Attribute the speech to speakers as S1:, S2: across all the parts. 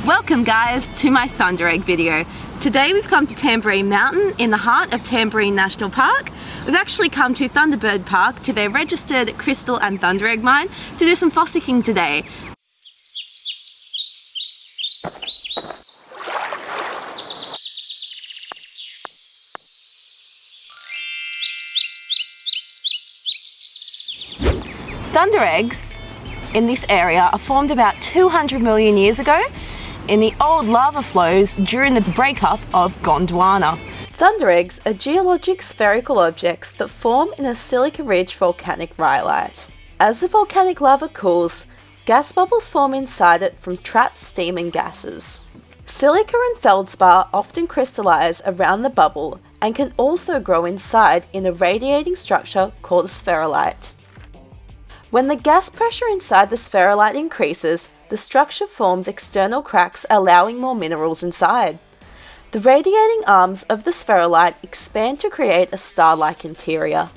S1: Welcome guys to my Thunder Egg video. Today we've come to Tamborine Mountain in the heart of Tamborine National Park. We've actually come to Thunderbird Park to their registered crystal and thunder egg mine to do some fossicking today. Thunder eggs in this area are formed about 200 million years ago in the old lava flows during the breakup of Gondwana. Thunder eggs are geologic spherical objects that form in a silica-rich volcanic rhyolite. As the volcanic lava cools, gas bubbles form inside it from trapped steam and gases. Silica and feldspar often crystallize around the bubble and can also grow inside in a radiating structure called a spherulite. When the gas pressure inside the spherulite increases, the structure forms external cracks, allowing more minerals inside. The radiating arms of the spherulite expand to create a star-like interior.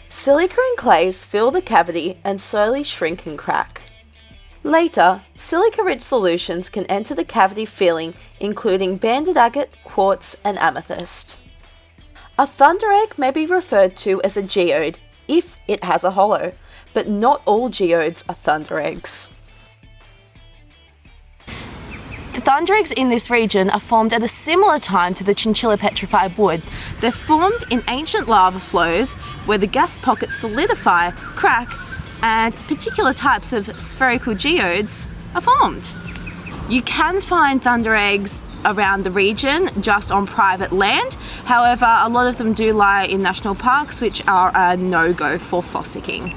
S1: Silica and clays fill the cavity and slowly shrink and crack. Later, silica-rich solutions can enter the cavity filling, including banded agate, quartz, and amethyst. A thunder egg may be referred to as a geode if it has a hollow, but not all geodes are thunder eggs. The thunder eggs in this region are formed at a similar time to the chinchilla petrified wood. They're formed in ancient lava flows where the gas pockets solidify, crack, and particular types of spherical geodes are formed. You can find thunder eggs around the region just on private land. However, a lot of them do lie in national parks, which are a no-go for fossicking.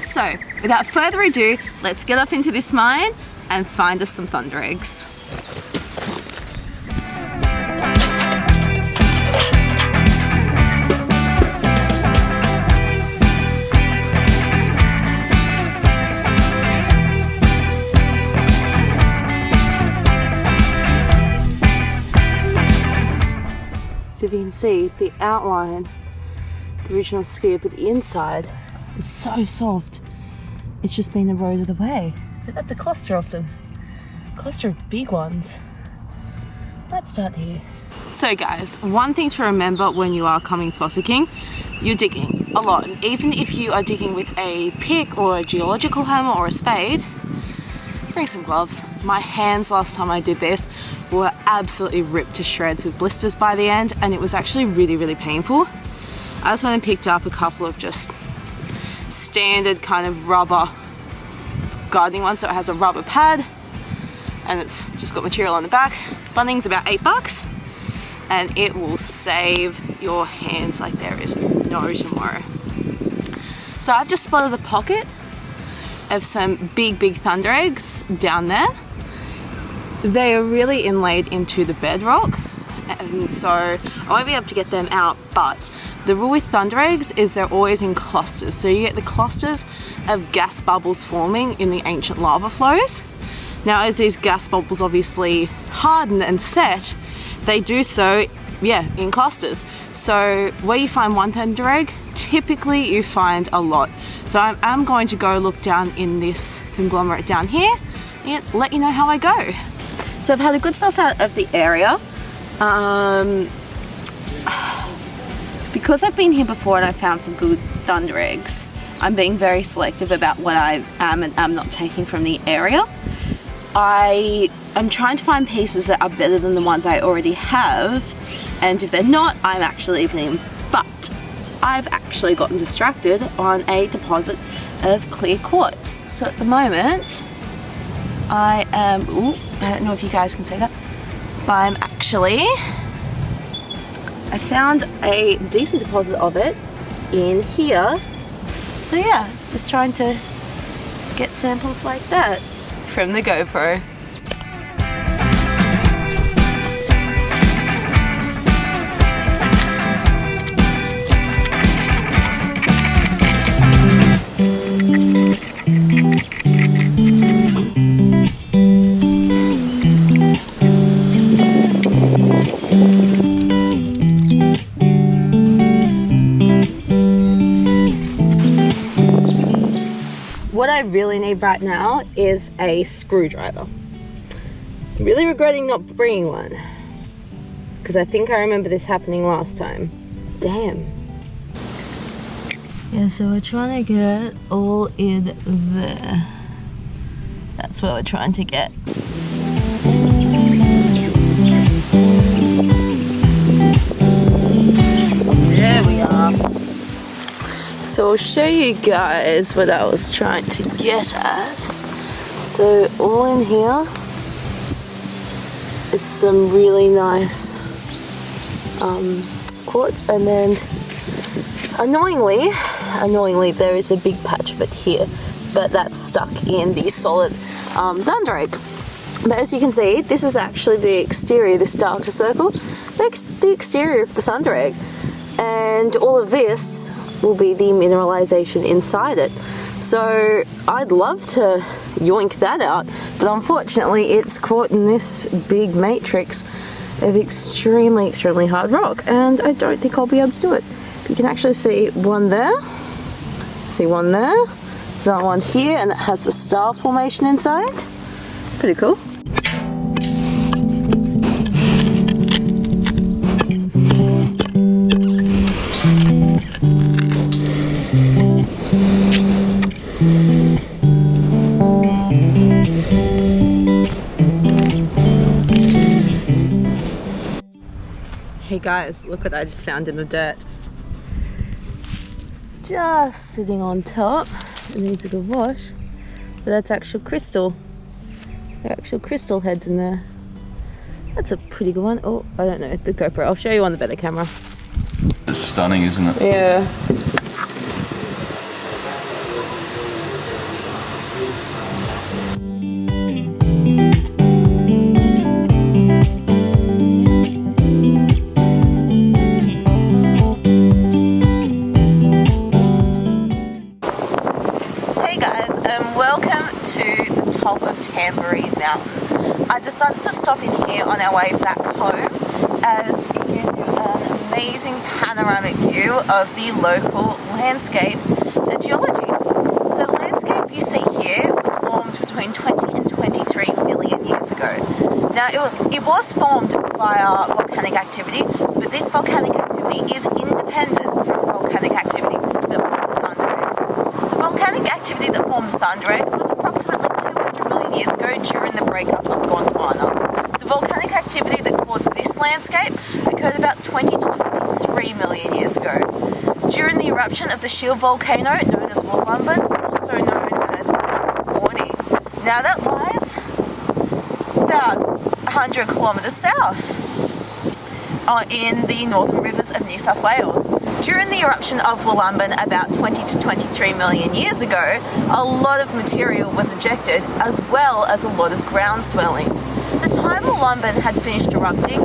S1: So, without further ado, let's get up into this mine and find us some thunder eggs. So if you can see the outline, the original sphere, but the inside is so soft. It's just been eroded away. But that's a cluster of them. A cluster of big ones. Let's start here. So guys, one thing to remember when you are coming fossicking, you're digging a lot. And even if you are digging with a pick or a geological hammer or a spade, bring some gloves. My hands last time I did this were absolutely ripped to shreds with blisters by the end, and it was actually really, really painful. I just went and picked up a couple of just standard kind of rubber gardening ones, so it has a rubber pad and it's just got material on the back. Bunning's about $8 and it will save your hands like there is no tomorrow. So I've just spotted a pocket of some big thunder eggs down there. They are really inlaid into the bedrock, and so I won't be able to get them out, but the rule with thunder eggs is they're always in clusters. So you get the clusters of gas bubbles forming in the ancient lava flows. Now as these gas bubbles obviously harden and set, they do so, in clusters. So where you find one thunder egg, typically you find a lot. So I'm going to go look down in this conglomerate down here and let you know how I go. So I've had a good suss out of the area. Because I've been here before and I found some good thunder eggs, I'm being very selective about what I am and am not taking from the area. I am trying to find pieces that are better than the ones I already have, and if they're not, I'm actually leaving them. But I've actually gotten distracted on a deposit of clear quartz. So at the moment, I am, I don't know if you guys can see that, but I'm actually, I found a decent deposit of it in here. So yeah, just trying to get samples like that from the GoPro. really need right now is a screwdriver. I'm really regretting not bringing one, because I think I remember this happening last time. Damn. Yeah, so we're trying to get all in there. That's where we're trying to get. There we are. So I'll show you guys what I was trying to get at. So all in here is some really nice quartz, and then annoyingly there is a big patch of it here, but that's stuck in the solid thunder egg. But as you can see, this is actually the exterior, this darker circle, the exterior of the thunder egg, and all of this will be the mineralization inside it. So I'd love to yoink that out, but unfortunately it's caught in this big matrix of extremely hard rock, and I don't think I'll be able to do it. You can actually see one there, there's another one here, and it has the star formation inside. Pretty cool. Hey guys, look what I just found in the dirt. Just sitting on top. It needs a good wash. But that's actual crystal. There are actual crystal heads in there. That's a pretty good one. Oh, I don't know, the GoPro. I'll show you on the better camera.
S2: It's stunning, isn't it?
S1: Yeah. Welcome to the top of Tamborine Mountain. I decided to stop in here on our way back home as it gives you an amazing panoramic view of the local landscape and geology. So the landscape you see here was formed between 20 and 23 million years ago. Now it was formed via volcanic activity, but this volcanic activity is independent from volcanic activity that formed the Thunder Eggs. The volcanic activity that formed the Thunder Eggs was approximately 200 million years ago during the breakup of Gondwana. The volcanic activity that caused this landscape occurred about 20 to 23 million years ago. During the eruption of the shield volcano known as Wollumbin, also known as Unported. Now that lies about 100 kilometres south in the northern rivers of New South Wales. During the eruption of Wollumbin about 20 to 23 million years ago, a lot of material was ejected, as well as a lot of ground swelling. The time Wollumbin had finished erupting,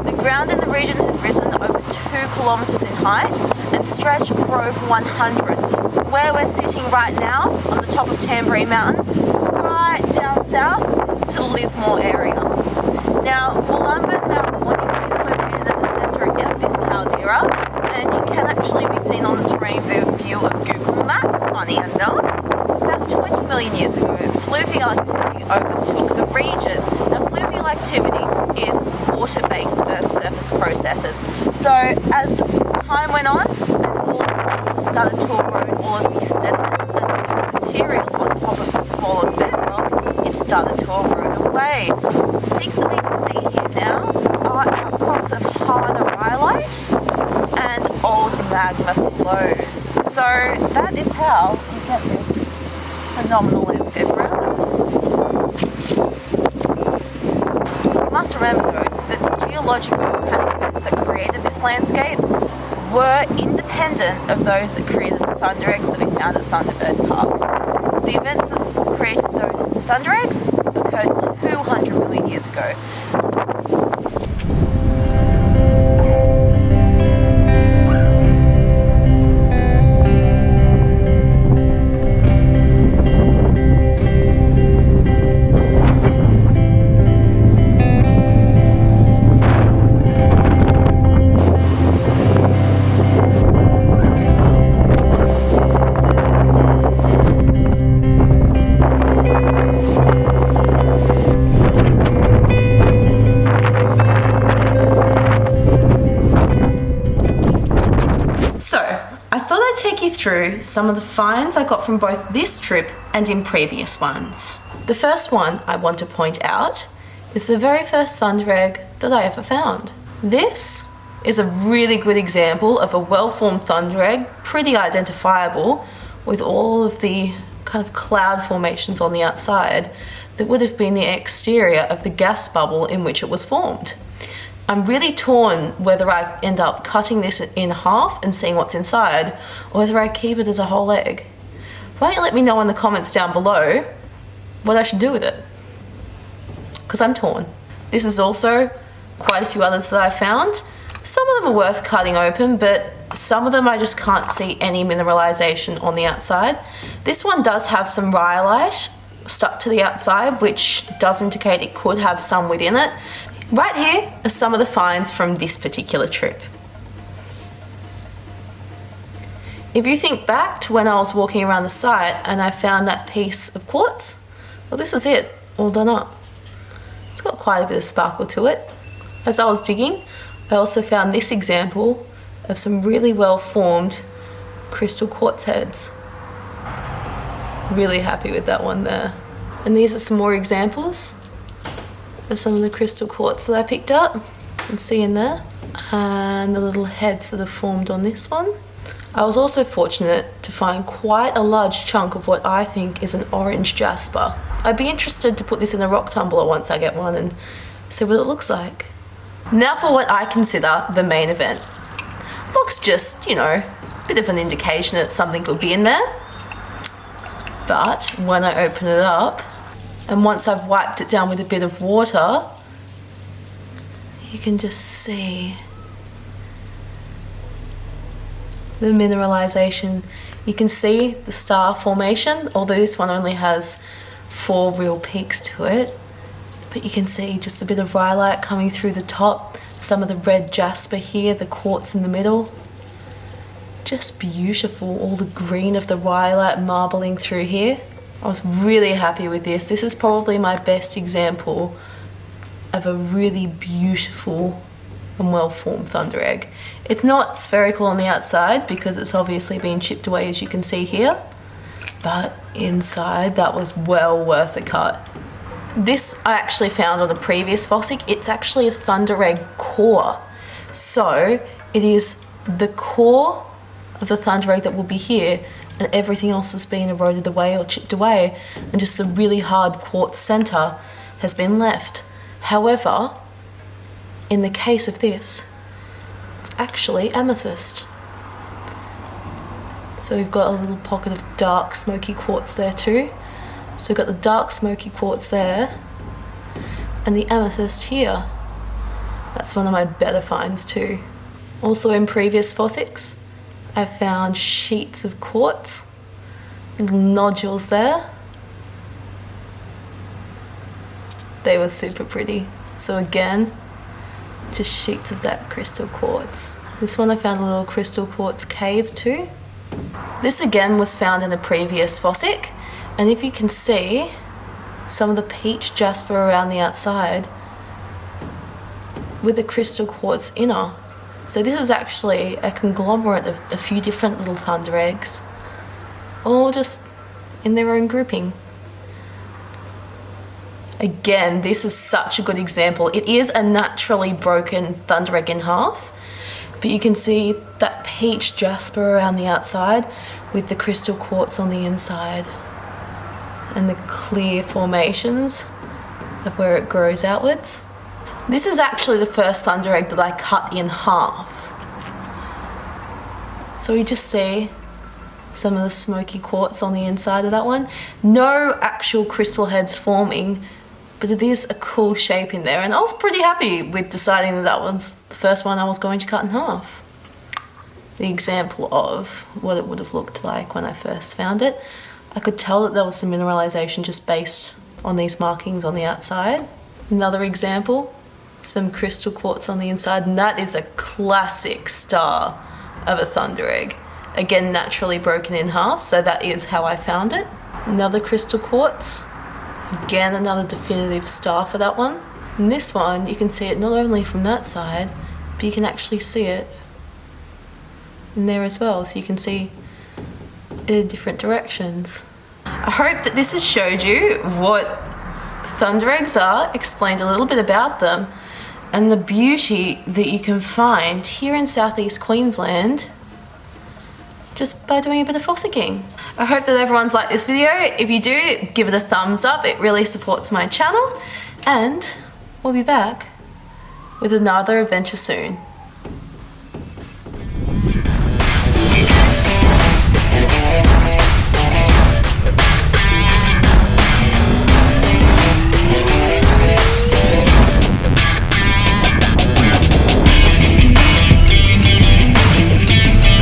S1: the ground in the region had risen over 2 kilometres in height and stretched for over 100. From where we're sitting right now, on the top of Tamborine Mountain, right down south to the Lismore area. Now, Wollumbin Mount Warning is located at the centre of this caldera, and it can actually be seen on the terrain view of Google Maps, funny enough. About 20 million years ago, fluvial activity overtook the region. Now, fluvial activity is water-based Earth surface processes. So, as time went on, and all of the water started to erode all of these sediments and loose material on top of the smaller bedrock, it started to erode away. The peaks that we can see here now are outcrops of harder rhyolite and old magma flows. So that is how we get this phenomenal landscape around us. We must remember though that the geological volcanic events that created this landscape were independent of those that created the thunder eggs that we found at Thunderbird Park. The events that created those thunder eggs occurred 200 million years ago. take you through some of the finds I got from both this trip and in previous ones. The first one I want to point out is the very first thunder egg that I ever found. This is a really good example of a well-formed thunder egg, pretty identifiable with all of the kind of cloud formations on the outside that would have been the exterior of the gas bubble in which it was formed. I'm really torn whether I end up cutting this in half and seeing what's inside, or whether I keep it as a whole egg. Why don't you let me know in the comments down below what I should do with it? Because I'm torn. This is also quite a few others that I found. Some of them are worth cutting open, but some of them I just can't see any mineralization on the outside. This one does have some rhyolite stuck to the outside, which does indicate it could have some within it. Right here are some of the finds from this particular trip. If you think back to when I was walking around the site and I found that piece of quartz, well, this is it, all done up. It's got quite a bit of sparkle to it. As I was digging, I also found this example of some really well-formed crystal quartz heads. Really happy with that one there. And these are some more examples of some of the crystal quartz that I picked up. You can see in there. And the little heads that have formed on this one. I was also fortunate to find quite a large chunk of what I think is an orange jasper. I'd be interested to put this in a rock tumbler once I get one and see what it looks like. Now for what I consider the main event. Looks just, you know, a bit of an indication that something could be in there. But when I open it up, and once I've wiped it down with a bit of water, you can just see the mineralization. You can see the star formation, although this one only has 4 real peaks to it. But you can see just a bit of rhyolite coming through the top, some of the red jasper here, the quartz in the middle. Just beautiful, all the green of the rhyolite marbling through here. I was really happy with this. This is probably my best example of a really beautiful and well-formed thunder egg. It's not spherical on the outside because it's obviously been chipped away, as you can see here, but inside that was well worth a cut. This I actually found on a previous fossick. It's actually a thunder egg core. So it is the core of the thunder egg that will be here, and everything else has been eroded away or chipped away, and just the really hard quartz center has been left. However, in the case of this, it's actually amethyst. So we've got a little pocket of dark smoky quartz there too. So we've got the dark smoky quartz there and the amethyst here. That's one of my better finds too. Also in previous fossicks, I found sheets of quartz, little nodules there. They were super pretty. So again, just sheets of that crystal quartz. This one I found a little crystal quartz cave too. This again was found in a previous fossick. And if you can see some of the peach jasper around the outside with the crystal quartz inner. So this is actually a conglomerate of a few different little thunder eggs, all just in their own grouping. Again, this is such a good example. It is a naturally broken thunder egg in half, but you can see that peach jasper around the outside with the crystal quartz on the inside, and the clear formations of where it grows outwards. This is actually the first thunder egg that I cut in half. So you just see some of the smoky quartz on the inside of that one. No actual crystal heads forming, but it is a cool shape in there, and I was pretty happy with deciding that that was the first one I was going to cut in half. The example of what it would have looked like when I first found it. I could tell that there was some mineralization just based on these markings on the outside. Another example, some crystal quartz on the inside, and that is a classic star of a thunder egg. Again, naturally broken in half, so that is how I found it. Another crystal quartz, again another definitive star for that one. And this one, you can see it not only from that side, but you can actually see it in there as well. So you can see in different directions. I hope that this has showed you what thunder eggs are, explained a little bit about them, and the beauty that you can find here in southeast Queensland just by doing a bit of fossicking. I hope that everyone's liked this video. If you do, give it a thumbs up. It really supports my channel, and we'll be back with another adventure soon.